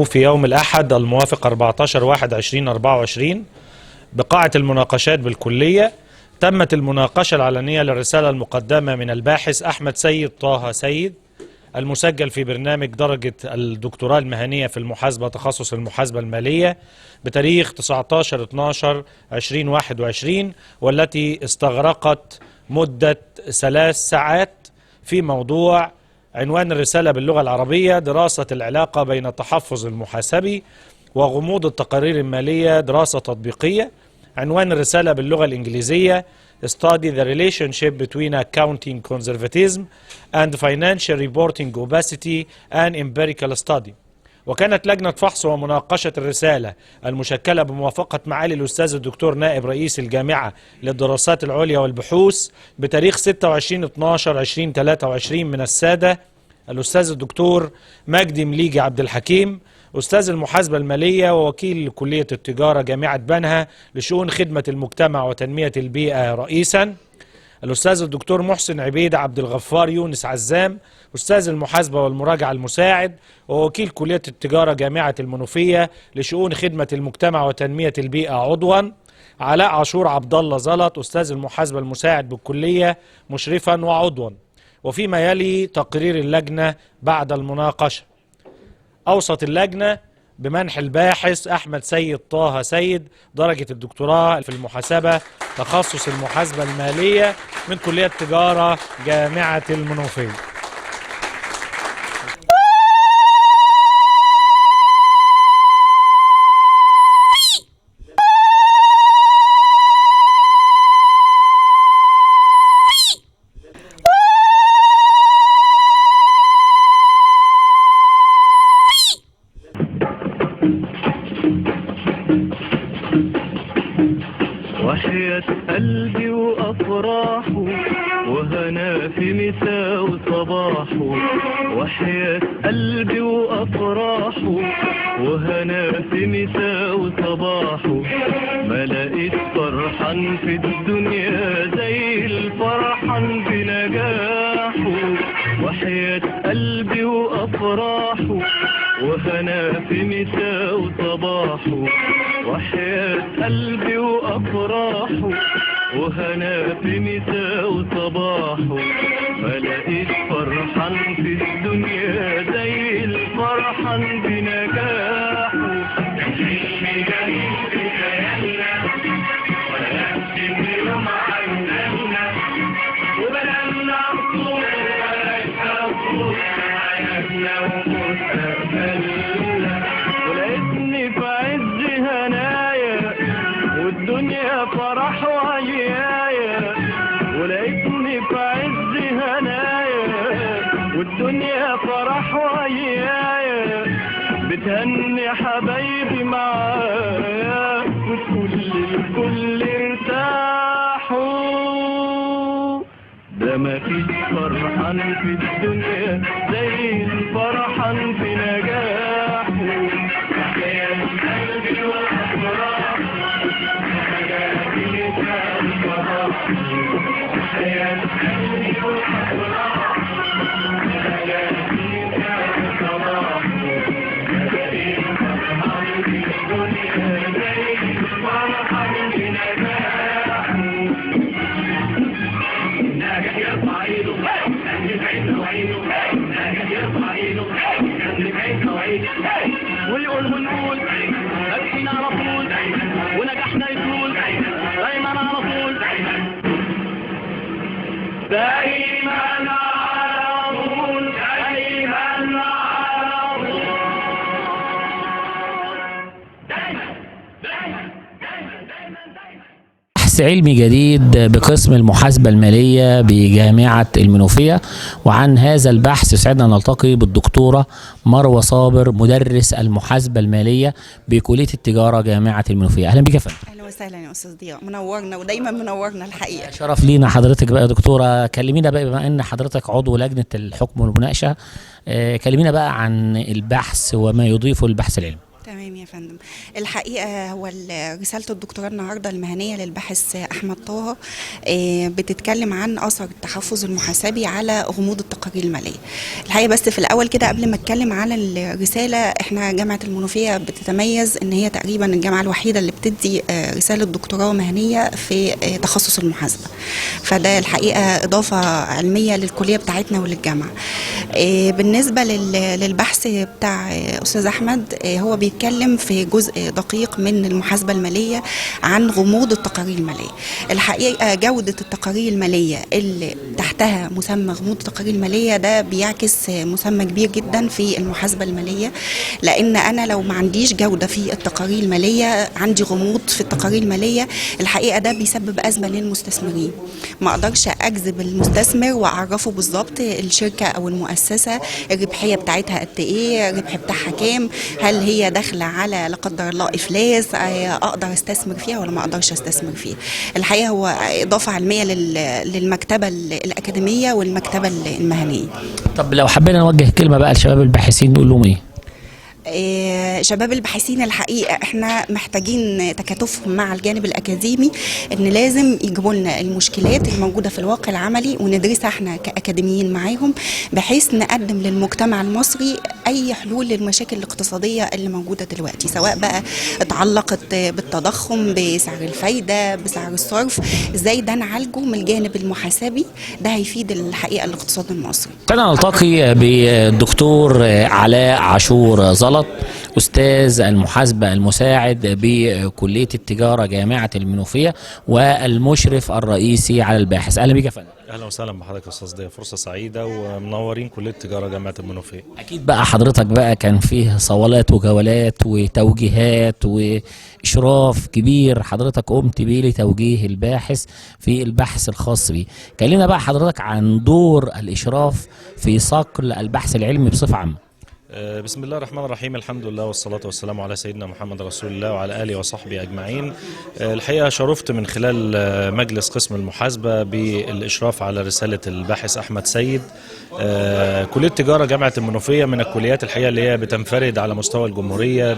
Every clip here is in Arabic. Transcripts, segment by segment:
في يوم الأحد الموافق 14/1/2024 بقاعة المناقشات بالكلية تمت المناقشة العلنية للرسالة المقدمة من الباحث أحمد سيد طه سيد المسجل في برنامج درجة الدكتوراه المهنية في المحاسبة تخصص المحاسبة المالية بتاريخ 19/12/2021 والتي استغرقت مدة 3 ساعات في موضوع عنوان الرسالة باللغة العربية: دراسة العلاقة بين التحفظ المحاسبي وغموض التقارير المالية، دراسة تطبيقية. عنوان الرسالة باللغة الإنجليزية: Study the relationship between accounting conservatism and financial reporting opacity and empirical study. وكانت لجنة فحص ومناقشة الرسالة المشكلة بموافقة معالي الأستاذ الدكتور نائب رئيس الجامعة للدراسات العليا والبحوث بتاريخ 26/12/2023 من السادة الأستاذ الدكتور مجدي مليجي عبد الحكيم أستاذ المحاسبة المالية ووكيل كلية التجارة جامعة بنها لشؤون خدمة المجتمع وتنمية البيئة رئيسا، الأستاذ الدكتور محسن عبيد عبد الغفار يونس عزام أستاذ المحاسبة والمراجعة المساعد ووكيل كلية التجارة جامعة المنوفية لشؤون خدمة المجتمع وتنمية البيئة عضوا، علاء عاشور عبد الله زلط أستاذ المحاسبة المساعد بالكلية مشرفا وعضوا. وفيما يلي تقرير اللجنة بعد المناقشة: أوصت اللجنة بمنح الباحث أحمد سيد طه سيد درجة الدكتوراه في المحاسبة تخصص المحاسبة المالية من كلية التجارة جامعة المنوفية. وحياة قلبي وأفراحه وهنا في مساء وصباحه، وحياة قلبي وأفراحه وهنا في مساء وصباحه، ما لقيت فرحان في الدنيا زي الفرحان بنجاحه. وحياة قلبي وأفراحه وهنا في مساء وصباحه، وحياة قلبي وأفراحه وهنا في مساء وصباحه، ما لقيت فرحان في الدنيا زي الفرحان بنجاحه. حلمي جميل في خيالنا ولا نكتب يوم عندنا وبلغنا بطول ولا حياتنا ومستقبلنا، ولقيتني في عز هنايا والدنيا فرح وعيايا، ولقيتني في عز هنايا والدنيا فرح وعيايا، بتهني حبايبي معايا والكل ارتاحوا. ده مفيش فرحان في الدنيا زي الفرحان في نجاحه. وحياة قلبي وأفراحه وحياة قلبي وأفراحه، وحياة قلبي وأفراحه وحياة قلبي وأفراحه، مفيش فرحان في الدنيا زي الفرحان في نجاحه. ناجح يرفع ايده كان بعيد وعيده، ناجح يرفع ايده كان بعيد وعيده، ويقول ونقول ناجحين على طول ونجحنا يطول دايما على طول، دايما على طول دايما على طول دايما دايما دايما دايما دايما. بحث علمي جديد بقسم المحاسبة المالية بجامعة المنوفية، وعن هذا البحث يسعدنا نلتقي بالدكتورة مروة صابر مدرس المحاسبة المالية بكلية التجارة جامعة المنوفية. أهلا بك يا فندم. اهلا وسهلا يا استاذ ضياء، منورنا ودايما منورنا الحقيقة. شرف لينا حضرتك بقى يا دكتورة. كلمينا بقى بما ان حضرتك عضو لجنة الحكم والمناقشة، كلمينا بقى عن البحث وما يضيفه البحث العلمي. تمام يا فندم. الحقيقة هو رسالة الدكتوراه النهاردة المهنية للباحث أحمد طه بتتكلم عن أثر التحفظ المحاسبي على غموض التقارير المالية. الحقيقة بس في الأول كده قبل ما أتكلم على الرسالة، إحنا جامعة المنوفية بتتميز إن هي تقريبا الجامعة الوحيدة اللي بتدي رسالة دكتوراه مهنية في تخصص المحاسبة، فده الحقيقة إضافة علمية للكلية بتاعتنا وللجامعة. بالنسبة للبحث بتاع أستاذ أحمد، هو بيتكلم في جزء دقيق من المحاسبة المالية عن غموض التقارير المالية. الحقيقة جودة التقارير المالية اللي تحتها مسمى غموض التقارير المالية ده بيعكس مسمى كبير جدا في المحاسبة المالية، لأن أنا لو ما عنديش جودة في التقارير المالية، عندي غموض في التقارير المالية، الحقيقة ده بيسبب أزمة للمستثمرين. ما أقدرش أجذب المستثمر وأعرفه بالظبط الشركة أو المؤسسة الربحية بتاعتها قد إيه، الربح بتاعها كام، هل هي داخله على لا قدر الله افلاس، اقدر استثمر فيها ولا ما اقدرش استثمر فيها. الحقيقه هو اضافه علميه للمكتبه الاكاديميه والمكتبه المهنيه. طب لو حبينا نوجه كلمه بقى لشباب الباحثين نقول لهم ايه؟ شباب الباحثين الحقيقة احنا محتاجين تكاتفهم مع الجانب الأكاديمي، ان لازم يجيبوا لنا المشكلات الموجودة في الواقع العملي وندرسها احنا كأكاديميين معاهم، بحيث نقدم للمجتمع المصري اي حلول للمشاكل الاقتصادية اللي موجودة دلوقتي، سواء بقى اتعلقت بالتضخم، بسعر الفايدة، بسعر الصرف، ازاي ده نعالجه من الجانب المحاسبي. ده هيفيد الحقيقة الاقتصاد المصري. كنا نلتقي بالدكتور علاء عاشور زلط، أستاذ المحاسبة المساعد بكلية التجارة جامعة المنوفية والمشرف الرئيسي على الباحث. أهلا بك يا فندم. اهلا وسهلا بحضرتك يا استاذ ضياء، فرصه سعيده ومنورين كليه التجاره جامعه المنوفيه. اكيد بقى حضرتك بقى كان فيه صولات وجولات وتوجيهات واشراف كبير حضرتك قمت بيه لتوجيه الباحث في البحث الخاص بيه. كلمنا بقى حضرتك عن دور الاشراف في صقل البحث العلمي بصفه عامه. بسم الله الرحمن الرحيم، الحمد لله والصلاة والسلام على سيدنا محمد رسول الله وعلى آله وصحبه أجمعين. الحقيقة شرفت من خلال مجلس قسم المحاسبة بالإشراف على رسالة الباحث أحمد سيد. كلية التجارة جامعة المنوفية من الكليات الحقيقة اللي هي بتنفرد على مستوى الجمهورية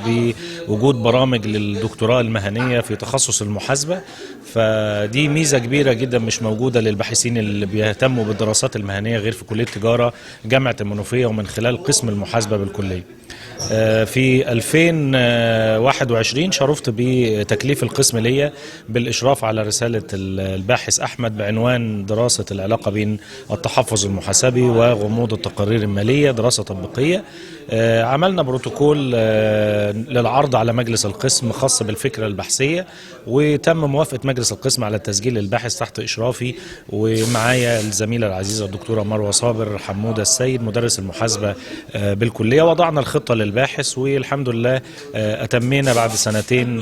بوجود برامج للدكتوراه المهنية في تخصص المحاسبة، فدي ميزة كبيرة جدا مش موجودة للباحثين اللي بيهتموا بالدراسات المهنية غير في كلية التجارة جامعة المنوفية ومن خلال قسم المحاسبة بالكلية. في 2021 شرفت بتكليف القسم ليا بالإشراف على رسالة الباحث أحمد بعنوان دراسة العلاقة بين التحفظ المحاسبي وغموض التقارير المالية، دراسة تطبيقية. عملنا بروتوكول للعرض على مجلس القسم خاص بالفكرة البحثية، وتم موافقة مجلس القسم على تسجيل الباحث تحت إشرافي، ومعايا الزميلة العزيزة الدكتورة مروة صابر حمودة السيد مدرس المحاسبة بالكلية. وضعنا الخطة للباحث والحمد لله أتمينا بعد سنتين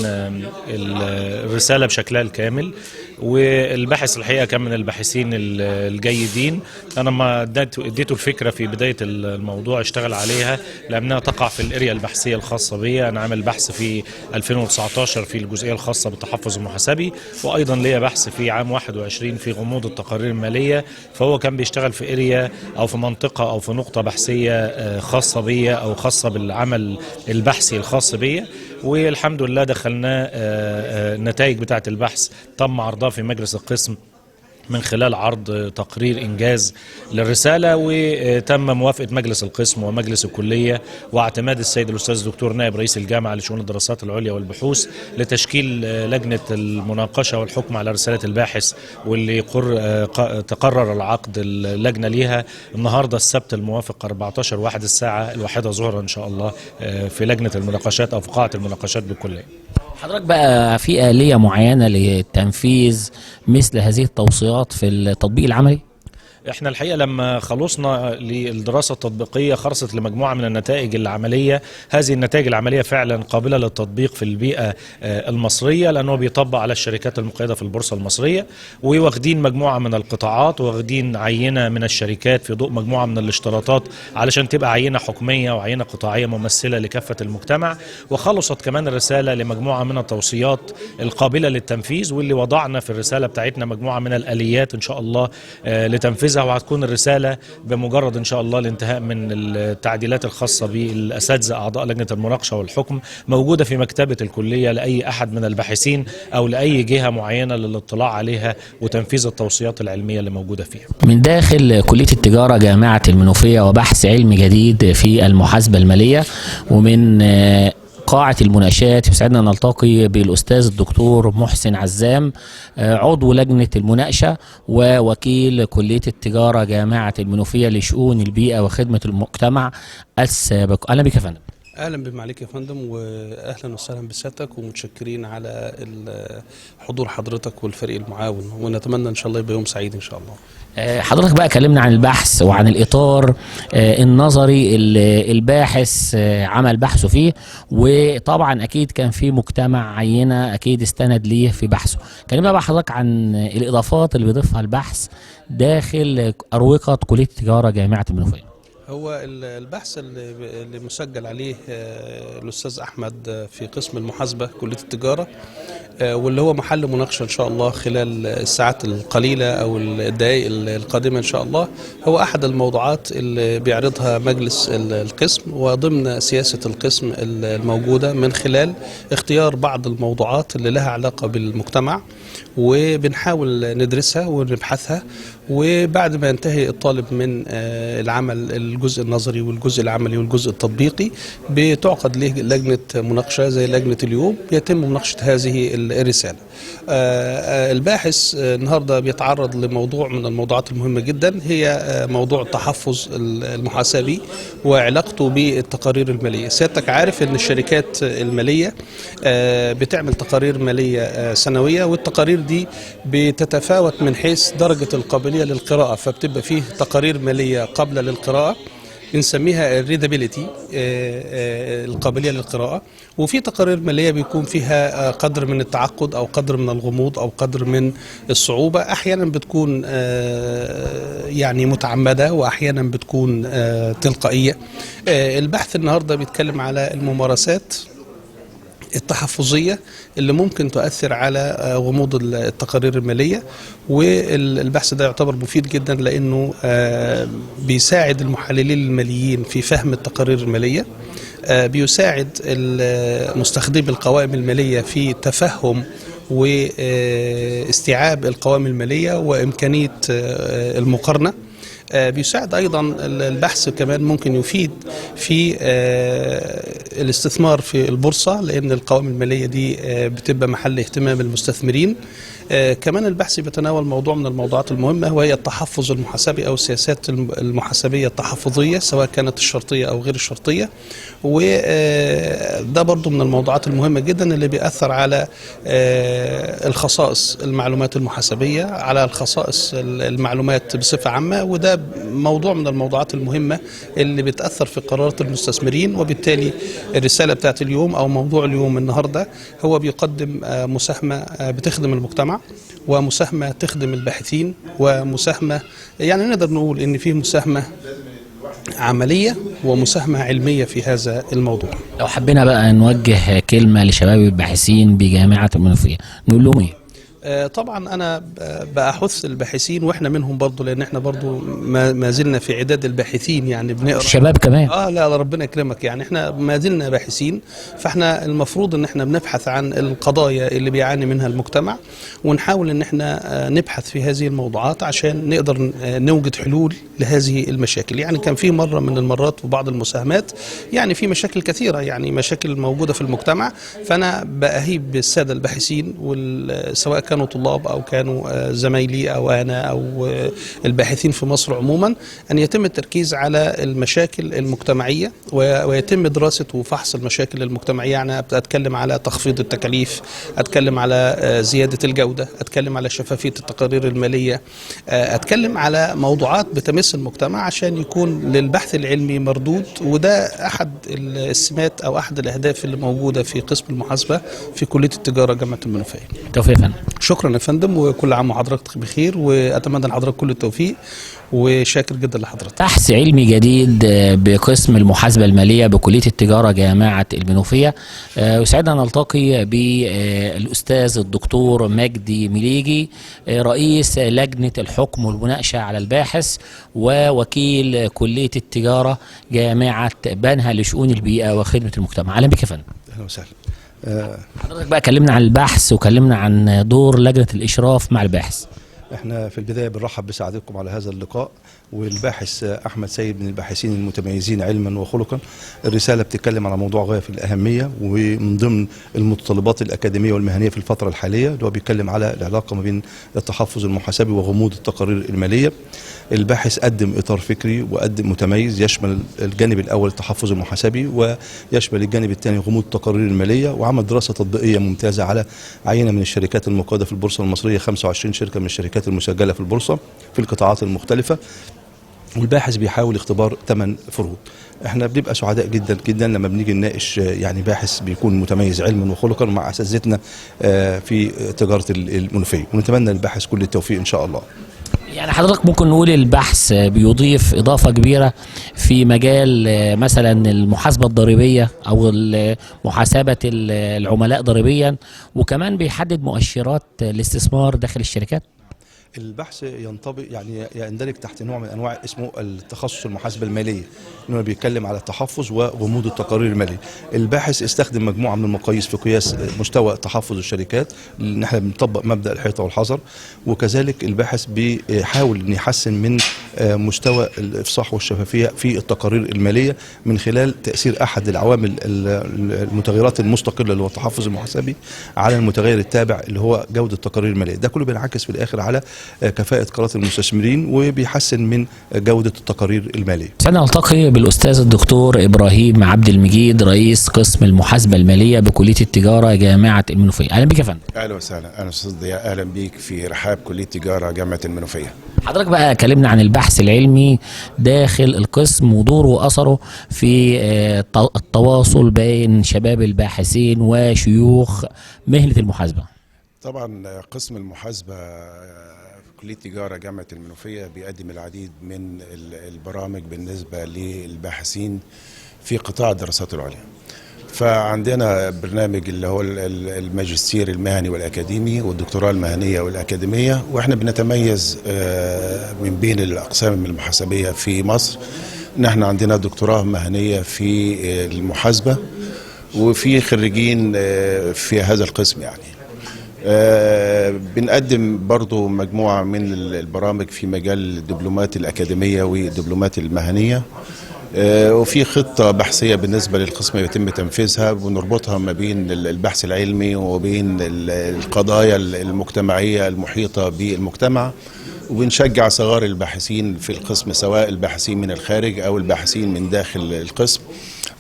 الرسالة بشكلها الكامل، والباحث الحقيقة كان من الباحثين الجيدين. أنا ما اديته الفكرة في بداية الموضوع اشتغل عليها لأنها تقع في الاريا البحثية الخاصة بي. أنا عامل بحث في 2019 في الجزئية الخاصة بالتحفظ المحاسبي، وأيضا ليا بحث في عام 21 في غموض التقارير المالية، فهو كان بيشتغل في اريا أو في منطقة أو في نقطة بحثية خاصة بي أو خاصة بالعمل البحثي الخاص بي. والحمد لله دخلنا النتائج بتاعة البحث تم عرضها في مجلس القسم من خلال عرض تقرير إنجاز للرسالة، وتم موافقة مجلس القسم ومجلس الكلية واعتماد السيد الأستاذ الدكتور نائب رئيس الجامعة لشؤون الدراسات العليا والبحوث لتشكيل لجنة المناقشة والحكم على رسالة الباحث، واللي تقرر العقد اللجنة ليها النهاردة السبت الموافق 14/1 الساعة 1 ظهرا إن شاء الله في لجنة المناقشات أو في قاعة المناقشات بالكلية. حضرتك بقى في آلية معينة لتنفيذ مثل هذه التوصيات في التطبيق العملي؟ احنا الحقيقة لما خلصنا للدراسة التطبيقية خرصت لمجموعة من النتائج العملية. هذه النتائج العملية فعلا قابلة للتطبيق في البيئة المصرية، لأنه بيطبق على الشركات المقيدة في البورصة المصرية، وواخدين مجموعة من القطاعات واخدين عينة من الشركات في ضوء مجموعة من الاشتراطات علشان تبقى عينة حكومية وعينة قطاعية ممثلة لكافة المجتمع. وخلصت كمان الرسالة لمجموعة من التوصيات القابلة للتنفيذ، واللي وضعنا في الرسالة بتاعتنا مجموعة من الآليات إن شاء الله لتنفيذ الاساتذه، وهتكون الرساله بمجرد ان شاء الله الانتهاء من التعديلات الخاصه بالاساتذه اعضاء لجنه المناقشه والحكم موجوده في مكتبه الكليه لاي احد من الباحثين او لاي جهه معينه للاطلاع عليها وتنفيذ التوصيات العلميه اللي موجوده فيها. من داخل كلية التجارة جامعة المنوفية وبحث علمي جديد في المحاسبة المالية، ومن قاعة المناقشات يسعدنا نلتقي بالأستاذ الدكتور محسن عزام، عضو لجنة المناقشة ووكيل كلية التجارة جامعة المنوفية لشؤون البيئة وخدمة المجتمع السابق. أهلا بك يا فندم. اهلا بمعاليك يا فندم، واهلا وسهلا بسيادتك، ومتشكرين على حضور حضرتك والفريق المعاون، ونتمنى ان شاء الله يبقى يوم سعيد ان شاء الله. حضرتك بقى كلمنا عن البحث وعن الإطار النظري اللي الباحث عمل بحثه فيه، وطبعا أكيد كان في مجتمع عينة أكيد استند ليه في بحثه. كلمنا بقى حضرتك عن الإضافات اللي بيضيفها البحث داخل أروقة كلية التجارة جامعة المنوفية. هو البحث اللي مسجل عليه الأستاذ أحمد في قسم المحاسبة كلية التجارة، واللي هو محل مناقشة إن شاء الله خلال الساعات القليلة أو الدقائق القادمة إن شاء الله، هو أحد الموضوعات اللي بيعرضها مجلس القسم وضمن سياسة القسم الموجودة من خلال اختيار بعض الموضوعات اللي لها علاقة بالمجتمع، وبنحاول ندرسها ونبحثها، وبعد ما ينتهي الطالب من العمل الجزء النظري والجزء العملي والجزء التطبيقي بتعقد له لجنة مناقشة زي لجنة اليوم يتم مناقشة هذه الرسالة. الباحث النهاردة بيتعرض لموضوع من الموضوعات المهمة جدا، هي موضوع التحفظ المحاسبي وعلاقته بالتقارير المالية. سيادتك عارف ان الشركات المالية بتعمل تقارير مالية سنوية، والتقارير دي بتتفاوت من حيث درجة القابلية للقراءة، فبتبقى فيه تقارير مالية قابلة للقراءة بنسميها الريدابيليتي، القابلية للقراءة، وفي تقارير مالية بيكون فيها قدر من التعقد أو قدر من الغموض أو قدر من الصعوبة، أحيانا بتكون يعني متعمدة وأحيانا بتكون تلقائية. البحث النهاردة بيتكلم على الممارسات التحفظية اللي ممكن تؤثر على غموض التقارير المالية، والبحث ده يعتبر مفيد جدا لأنه بيساعد المحللين الماليين في فهم التقارير المالية، بيساعد مستخدمي القوائم المالية في تفهم واستيعاب القوائم المالية وإمكانية المقارنة، بيساعد أيضا البحث كمان ممكن يفيد في الاستثمار في البورصة، لأن القوائم المالية دي بتبقى محل اهتمام المستثمرين. كمان البحث بيتناول موضوع من الموضوعات المهمة، وهي التحفظ المحاسبي أو السياسات المحاسبية التحفظية سواء كانت الشرطية أو غير الشرطية، وده برضو من الموضوعات المهمة جدا اللي بيأثر على الخصائص المعلومات المحاسبية، على الخصائص المعلومات بصفة عامة، وده موضوع من الموضوعات المهمة اللي بتأثر في قرارات المستثمرين. وبالتالي الرسالة بتاعت اليوم أو موضوع اليوم النهاردة هو بيقدم مساهمة بتخدم المجتمع، ومساهمة تخدم الباحثين، ومساهمة يعني نقدر نقول إن فيه مساهمة عملية ومساهمة علمية في هذا الموضوع. لو حبينا بقى نوجه كلمة لشباب الباحثين بجامعة المنوفية نقول لهم ايه؟ طبعا انا بأحث الباحثين واحنا منهم برضو، لان احنا برضو ما زلنا في عداد الباحثين، يعني بنقرا الشباب كمان. لا ربنا يكرمك، يعني احنا ما زلنا باحثين، فاحنا المفروض ان احنا بنبحث عن القضايا اللي بيعاني منها المجتمع، ونحاول ان احنا نبحث في هذه الموضوعات عشان نقدر نوجد حلول لهذه المشاكل. يعني كان في مرة من المرات وبعض المساهمات يعني في مشاكل كثيرة، يعني مشاكل موجودة في المجتمع، فانا بأهيب بالسادة الباحثين سواء كانوا طلاب أو كانوا زمايلي أو أنا أو الباحثين في مصر عموما، أن يتم التركيز على المشاكل المجتمعية ويتم دراسة وفحص المشاكل المجتمعية. يعني أتكلم على تخفيض التكاليف، أتكلم على زيادة الجودة، أتكلم على شفافية التقارير المالية، أتكلم على موضوعات بتمس المجتمع عشان يكون للبحث العلمي مردود. وده أحد السمات أو أحد الأهداف اللي موجودة في قسم المحاسبة في كلية التجارة جامعة المنوفية. توفيق. شكرا يا فندم، وكل عام وحضرتك بخير، واتمنى لحضرتك كل التوفيق، وشاكر جدا لحضرتك. بحث علمي جديد بقسم المحاسبة المالية بكلية التجارة جامعة المنوفية. يسعدنا نلتقي بالأستاذ الدكتور مجدي مليجي، رئيس لجنة الحكم والمناقشة على الباحث ووكيل كلية التجارة جامعة بنها لشؤون البيئة وخدمة المجتمع. أهلا بك يا فندم. اهلا وسهلا. حضرتك بقى كلمنا عن البحث وكلمنا عن دور لجنة الإشراف مع الباحث. احنا في البدايه بنرحب بسعادتكم على هذا اللقاء، والباحث احمد سيد من الباحثين المتميزين علما وخلقا. الرساله بتتكلم على موضوع غايه في الاهميه، ومن ضمن المتطلبات الاكاديميه والمهنيه في الفتره الحاليه اللي هو بيتكلم على العلاقه ما بين التحفظ المحاسبي وغموض التقارير الماليه. الباحث قدم اطار فكري وقدم متميز يشمل الجانب الاول التحفظ المحاسبي، ويشمل الجانب الثاني غموض التقارير الماليه، وعمل دراسه تطبيقيه ممتازه على عينه من الشركات المقاده في البورصه المصريه، 25 شركه من الشركات المسجله في البورصه في القطاعات المختلفه. والباحث بيحاول اختبار 8 فروض. احنا بنبقى سعداء جدا جدا لما بنيجي نناقش يعني باحث بيكون متميز علما وخلقا مع اساتذتنا في تجاره المنوفيه، ونتمنى للباحث كل التوفيق ان شاء الله. يعني حضرتك ممكن نقول البحث بيضيف إضافة كبيرة في مجال مثلا المحاسبة الضريبية أو محاسبة العملاء ضريبيا، وكمان بيحدد مؤشرات الاستثمار داخل الشركات. البحث ينطبق يعني يندرج تحت نوع من انواع اسمه التخصص المحاسبه الماليه، انه بيتكلم على التحفظ وغموض التقارير الماليه. الباحث استخدم مجموعه من المقاييس في قياس مستوى تحفظ الشركات، ان احنا بنطبق مبدا الحيطه والحذر، وكذلك الباحث بيحاول ان يحسن من مستوى الافصاح والشفافيه في التقارير الماليه من خلال تاثير احد العوامل المتغيرات المستقله اللي هو التحفظ المحاسبي على المتغير التابع اللي هو جوده التقارير الماليه. ده كله بينعكس في الاخر على كفاءة قرارات المستثمرين وبيحسن من جودة التقارير المالية. سنلتقي بالأستاذ الدكتور إبراهيم عبد المجيد، رئيس قسم المحاسبة المالية بكلية التجارة جامعة المنوفية. أهلا بك يا فندم. أهلا وسهلا. أنا أستاذ ضياء، أهلا بيك في رحاب كلية التجارة جامعة المنوفية. حضرتك بقى كلمنا عن البحث العلمي داخل القسم ودوره وأثره في التواصل بين شباب الباحثين وشيوخ مهنة المحاسبة. طبعا قسم المحاسبة كلية تجارة جامعة المنوفية بيقدم العديد من البرامج بالنسبة للباحثين في قطاع الدراسات العليا. فعندنا برنامج اللي هو الماجستير المهني والأكاديمي والدكتوراه المهنية والأكاديمية، وإحنا بنتميز من بين الأقسام المحاسبية في مصر إن إحنا عندنا دكتوراه مهنية في المحاسبة، وفي خريجين في هذا القسم يعني. بنقدم برضو مجموعة من البرامج في مجال الدبلومات الأكاديمية والدبلومات المهنية، وفي خطة بحثية بالنسبة للقسم يتم تنفيذها ونربطها ما بين البحث العلمي وبين القضايا المجتمعية المحيطة بالمجتمع، وبنشجع صغار الباحثين في القسم سواء الباحثين من الخارج أو الباحثين من داخل القسم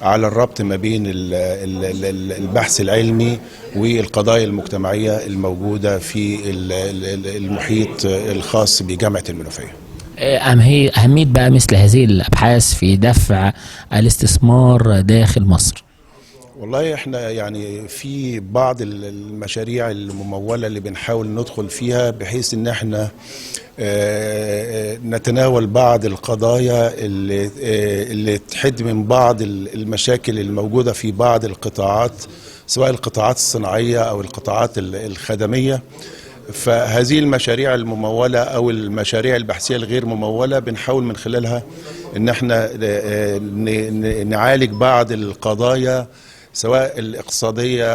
على الربط ما بين البحث العلمي والقضايا المجتمعية الموجودة في المحيط الخاص بجامعة المنوفية. أهمية بقى مثل هذه الأبحاث في دفع الاستثمار داخل مصر. والله احنا يعني في بعض المشاريع الممولة اللي بنحاول ندخل فيها بحيث ان احنا نتناول بعض القضايا اللي تحد من بعض المشاكل الموجودة في بعض القطاعات، سواء القطاعات الصناعية او القطاعات الخدمية. فهذه المشاريع الممولة او المشاريع البحثية الغير ممولة بنحاول من خلالها ان احنا نعالج بعض القضايا سواء الاقتصادية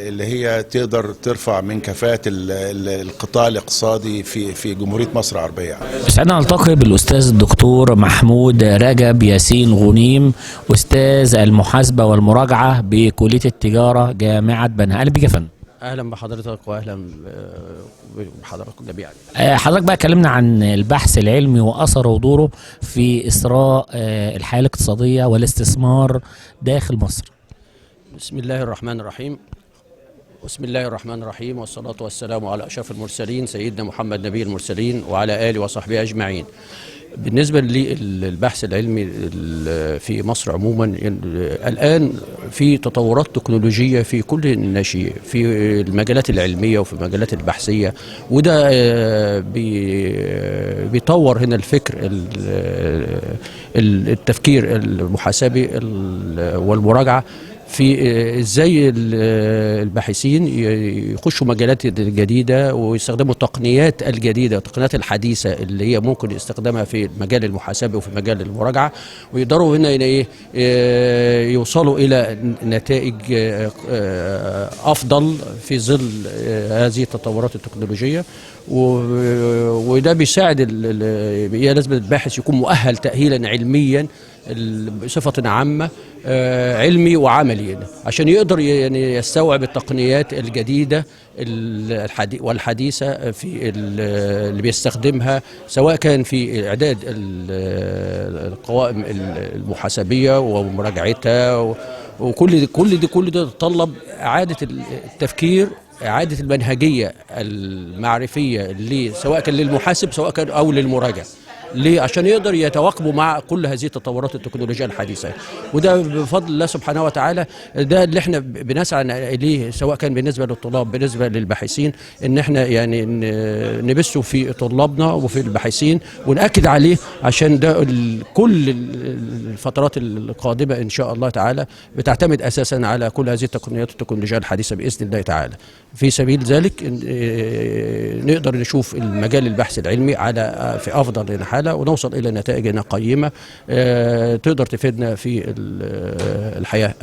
اللي هي تقدر ترفع من كفاءة القطاع الاقتصادي في جمهورية مصر العربية. سعدنا نلتقي بالأستاذ الدكتور محمود رجب ياسين غنيم، أستاذ المحاسبة والمراجعة بكلية التجارة جامعة بنها. أهلا بك يا فندم. اهلا بحضرتك واهلا بحضراتكم جميعا. حضرتك بقى كلمنا عن البحث العلمي واثره ودوره في اثراء الحياه الاقتصاديه والاستثمار داخل مصر. بسم الله الرحمن الرحيم. بسم الله الرحمن الرحيم، والصلاة والسلام على أشرف المرسلين سيدنا محمد نبي المرسلين وعلى آله وصحبه أجمعين. بالنسبة للبحث العلمي في مصر عموما، الآن في تطورات تكنولوجية في كل الناشئ في المجالات العلمية وفي المجالات البحثية، وده بيطور هنا الفكر التفكير المحاسبي والمراجعة في ازاي الباحثين يخشوا مجالات جديده ويستخدموا التقنيات الجديده، التقنيات الحديثه اللي هي ممكن استخدامها في المجال المحاسبي وفي مجال المراجعه، ويقدروا هنا ايه يوصلوا الى نتائج افضل في ظل هذه التطورات التكنولوجيه. وده بيساعد لازم الباحث يكون مؤهل تأهيلا علميا بصفة عامة، علمي وعملي، عشان يقدر يعني يستوعب التقنيات الجديدة والحديثة في اللي بيستخدمها، سواء كان في إعداد القوائم المحاسبية ومراجعتها، وكل ده يتطلب إعادة التفكير، إعادة المنهجية المعرفية سواء كان للمحاسب سواء كان أو للمراجع. ليه؟ عشان يقدر يتواكبوا مع كل هذه التطورات التكنولوجية الحديثة، وده بفضل الله سبحانه وتعالى. ده اللي احنا بنسعى اليه، سواء كان بالنسبة للطلاب بالنسبة للباحثين، ان احنا يعني نبثه في طلابنا وفي الباحثين ونأكد عليه، عشان ده كل الفترات القادمة ان شاء الله تعالى بتعتمد اساسا على كل هذه التقنيات التكنولوجية الحديثة بإذن الله تعالى. في سبيل ذلك نقدر نشوف المجال البحث العلمي في افضل حالة، ونوصل الى نتائج قيمة تقدر تفيدنا في الحياة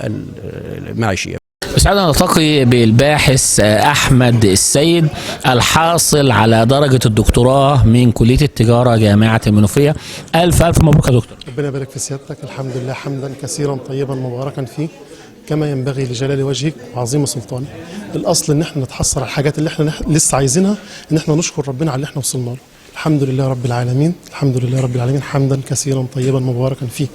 المعيشية. سعادة نلتقي بالباحث أحمد السيد الحاصل على درجة الدكتوراه من كلية التجارة جامعة المنوفية. ألف مبروك يا دكتور. ربنا يبارك في سيادتك. الحمد لله حمدا كثيرا طيبا مباركا فيه كما ينبغي لجلال وجهك وعظيم سلطانك. الأصل إن احنا نتحصل على الحاجات اللي احنا لسه عايزينها، إن احنا نشكر ربنا على اللي احنا وصلنا له. الحمد لله رب العالمين، الحمد لله رب العالمين حمدا كثيرا طيبا مباركا فيه.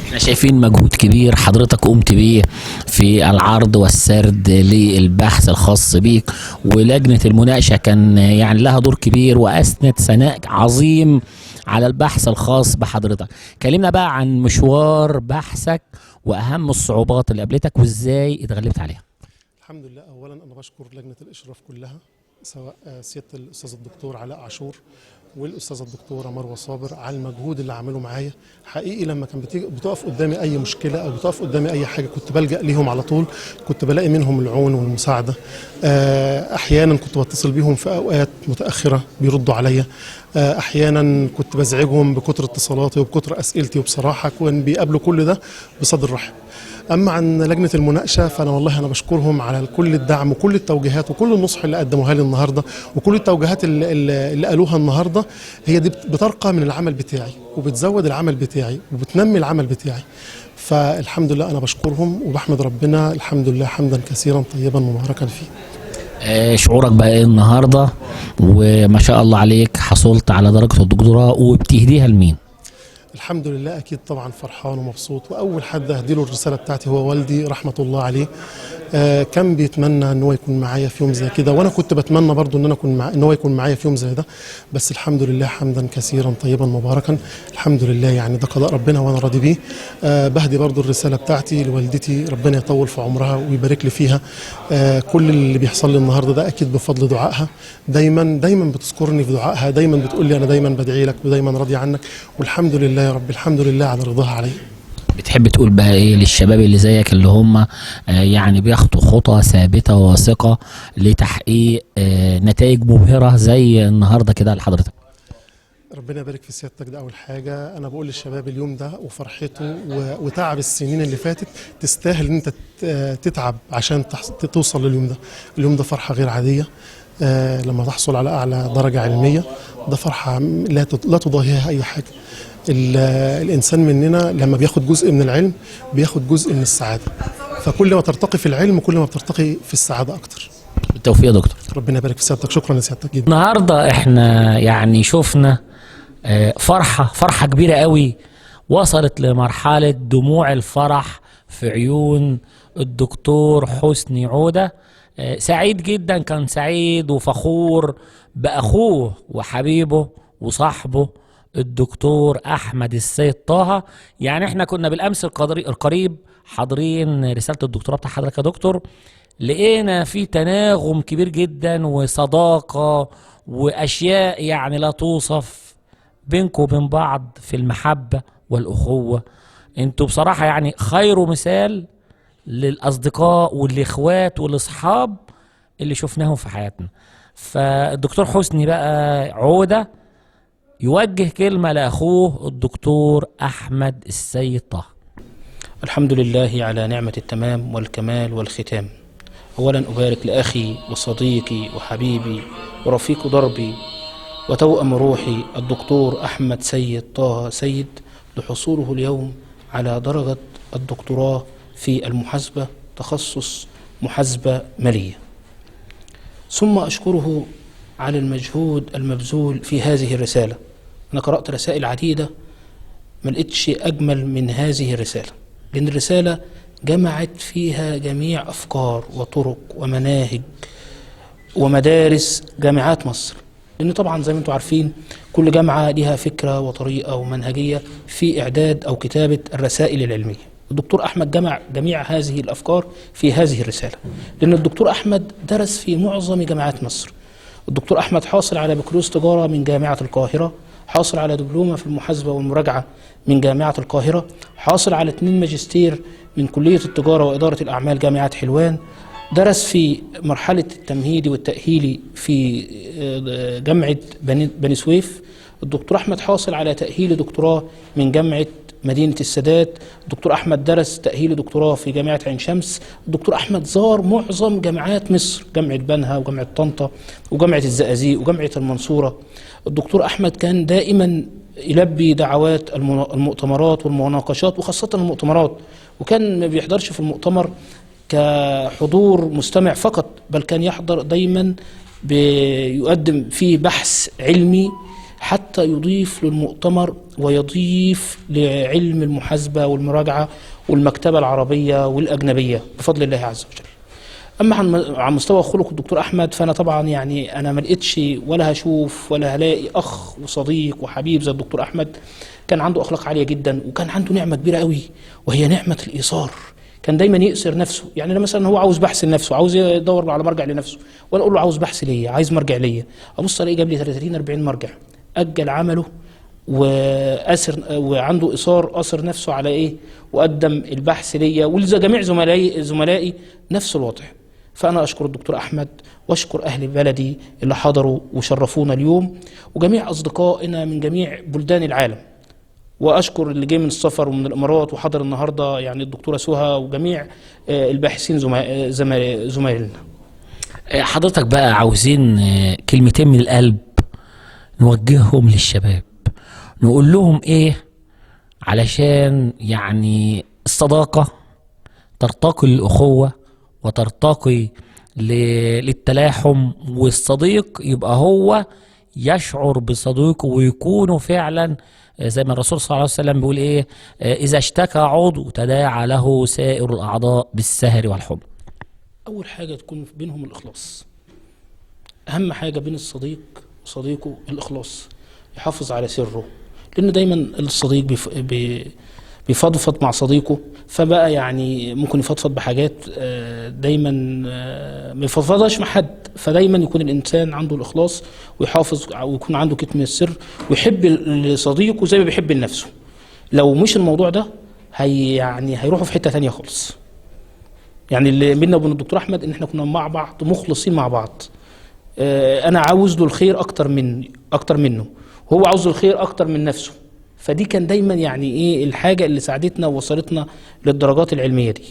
احنا شايفين مجهود كبير حضرتك قمت بيه في العرض والسرد للبحث الخاص بيك، ولجنة المناقشة كان يعني لها دور كبير وأسند ثناء عظيم على البحث الخاص بحضرتك. كلمنا بقى عن مشوار بحثك وأهم الصعوبات اللي قابلتك وإزاي اتغلبت عليها. الحمد لله. أولا أنا بشكر لجنة الإشراف كلها، سواء سيادة الأستاذ الدكتور علاء عاشور والأستاذة الدكتورة مروة صابر، على المجهود اللي عملوا معايا. حقيقي لما كان بتقف قدامي أي مشكلة أو بتقف قدامي أي حاجة كنت بلجأ ليهم على طول، كنت بلاقي منهم العون والمساعدة. أحيانا كنت بتصل بيهم في أوقات متأخرة بيردوا عليا، أحيانا كنت بزعجهم بكتر اتصالاتي وبكتر أسئلتي، وبصراحة كانوا بيقابلوا كل ده بصدر رحب. أما عن لجنة المناقشة فأنا والله أنا بشكرهم على كل الدعم وكل التوجيهات وكل النصح اللي قدموها لي النهاردة، وكل التوجيهات اللي قالوها النهاردة. هي دي بترقى من العمل بتاعي وبتزود العمل بتاعي وبتنمي العمل بتاعي. فالحمد لله أنا بشكرهم وبحمد ربنا الحمد لله حمدا كثيرا طيبا مباركا فيه. شعورك بقى ايه النهارده؟ وما شاء الله عليك حصلت على درجة الدكتوراه، وبتهديها لمين؟ الحمد لله اكيد طبعا فرحان ومبسوط، واول حد اهديله الرساله بتاعتي هو والدي رحمه الله عليه. كان بيتمنى ان هو يكون معايا في يوم زي كده، وانا كنت بتمنى برضو ان هو يكون معايا في يوم زي ده. بس الحمد لله حمدا كثيرا طيبا مباركا، الحمد لله يعني ده قضاء ربنا وانا راضي بيه. بهدي برضو الرساله بتاعتي لوالدتي، ربنا يطول في عمرها ويبارك لي فيها. كل اللي بيحصل لي النهارده ده اكيد بفضل دعائها، دايما بتذكرني في دعائها، دايما بتقول لي انا دايما بدعي لك ودايما راضي عنك، والحمد لله يا رب الحمد لله على رضاها علي. بتحب تقول بقى ايه للشباب اللي زيك اللي هم يعني بياخدوا خطى ثابته وواثقه لتحقيق نتائج مبهره زي النهارده كده لحضرتك؟ ربنا يبارك في سيادتك. ده اول حاجه انا بقول للشباب اليوم ده وفرحته وتعب السنين اللي فاتت تستاهل ان انت تتعب عشان توصل لليوم ده. اليوم ده فرحه غير عاديه، لما تحصل على اعلى درجه علميه ده فرحه لا تضاهيها اي حاجه. الانسان مننا لما بياخد جزء من العلم بياخد جزء من السعاده، فكل ما ترتقي في العلم كل ما بترتقي في السعاده اكتر. بالتوفيق يا دكتور. ربنا يبارك في سيادتك. شكرا لسيادتك جدا. النهارده احنا يعني شفنا فرحه كبيره قوي، وصلت لمرحله دموع الفرح في عيون الدكتور حسني عودة. سعيد جدا، كان سعيد وفخور بأخوه وحبيبه وصاحبه الدكتور أحمد السيد طه. يعني احنا كنا بالأمس القريب حاضرين رسالة الدكتوراه بتاع حضرتك يا دكتور، لقينا في تناغم كبير جدا وصداقة وأشياء يعني لا توصف بينكم وبين بعض في المحبة والأخوة. انتوا بصراحة يعني خير مثال للأصدقاء والإخوات والأصحاب اللي شفناهم في حياتنا. فالدكتور حسني بقى عودة يوجه كلمة لأخوه الدكتور أحمد السيد طه. الحمد لله على نعمة التمام والكمال والختام. أولا أبارك لأخي وصديقي وحبيبي ورفيق دربي وتوأم روحي الدكتور أحمد سيد طه سيد لحصوله اليوم على درجة الدكتوراه في المحاسبة تخصص محاسبة مالية. ثم أشكره على المجهود المبذول في هذه الرسالة. أنا قرأت رسائل عديدة ما لقيتش أجمل من هذه الرسالة، لأن الرسالة جمعت فيها جميع أفكار وطرق ومناهج ومدارس جامعات مصر، لأن طبعا زي ما انتم عارفين كل جامعة لها فكرة وطريقة ومنهجية في إعداد أو كتابة الرسائل العلمية. الدكتور أحمد جمع جميع هذه الأفكار في هذه الرسالة، لأن الدكتور أحمد درس في معظم جامعات مصر. الدكتور أحمد حاصل على بكالوريوس تجارة من جامعة القاهرة، حاصل على دبلومة في المحاسبة والمراجعة من جامعة القاهرة، حاصل على 2 ماجستير من كلية التجارة وإدارة الأعمال جامعة حلوان، درس في مرحلة التمهيدي والتأهيلي في جامعة بني سويف. الدكتور أحمد حاصل على تأهيل دكتوراه من جامعة مدينة السادات. الدكتور أحمد درس تأهيل دكتوراه في جامعة عين شمس. الدكتور أحمد زار معظم جامعات مصر، جامعة بنها وجامعة طنطا وجامعة الزقازيق وجامعة المنصورة. الدكتور أحمد كان دائما يلبي دعوات المؤتمرات والمناقشات وخاصة المؤتمرات، وكان ما بيحضرش في المؤتمر كحضور مستمع فقط، بل كان يحضر دايما بيقدم فيه بحث علمي حتى يضيف للمؤتمر ويضيف لعلم المحاسبة والمراجعة والمكتبة العربية والأجنبية بفضل الله عز وجل. أما عن مستوى خلق الدكتور أحمد فأنا طبعا يعني أنا ما لقيتش ولا هشوف ولا هلاقي أخ وصديق وحبيب زي الدكتور أحمد. كان عنده أخلاق عالية جدا، وكان عنده نعمة كبيرة قوي وهي نعمة الإيثار. كان دايما يأسر نفسه، يعني مثلا هو عاوز بحث لنفسه، عاوز يدور على مرجع لنفسه، وانا اقول له عاوز بحث ليا، عايز مرجع ليا، ابص الاقيه جاب لي 30 40 مرجع، اجل عمله واسر وعنده اصرار اثر نفسه على ايه، وقدم البحث ليا ولجميع زملائي نفس الوضع. فانا اشكر الدكتور احمد واشكر اهل بلدي اللي حضروا وشرفونا اليوم وجميع اصدقائنا من جميع بلدان العالم، واشكر اللي جاي من السفر ومن الامارات وحضر النهارده يعني الدكتوره سهى وجميع الباحثين زمايلنا. حضرتك بقى عاوزين كلمتين من القلب نوجههم للشباب، نقول لهم ايه علشان يعني الصداقة ترتقي للأخوة وترتقي للتلاحم، والصديق يبقى هو يشعر بصديقه ويكونوا فعلا زي ما الرسول صلى الله عليه وسلم بيقول ايه، اذا اشتكى عضو تداعى له سائر الاعضاء بالسهر والحمى. اول حاجه تكون بينهم الاخلاص، اهم حاجه بين الصديق وصديقه الاخلاص، يحافظ على سره، لان دايما الصديق بيفضفض مع صديقه، فبقى يعني ممكن يفضفض بحاجات دايما ما يفضفضهاش مع حد، فدايما يكون الانسان عنده الاخلاص ويحافظ ويكون عنده كتم السر ويحب لصديقه زي ما بيحب لنفسه. لو مش الموضوع ده هيروحوا في حته ثانيه خالص. يعني اللي بيننا وبين الدكتور احمد ان احنا كنا مع بعض مخلصين مع بعض، انا عاوز له الخير اكتر منه، وهو عاوز له الخير اكتر من نفسه. فدي كان دايما يعني ايه الحاجه اللي ساعدتنا ووصلتنا للدرجات العلميه دي.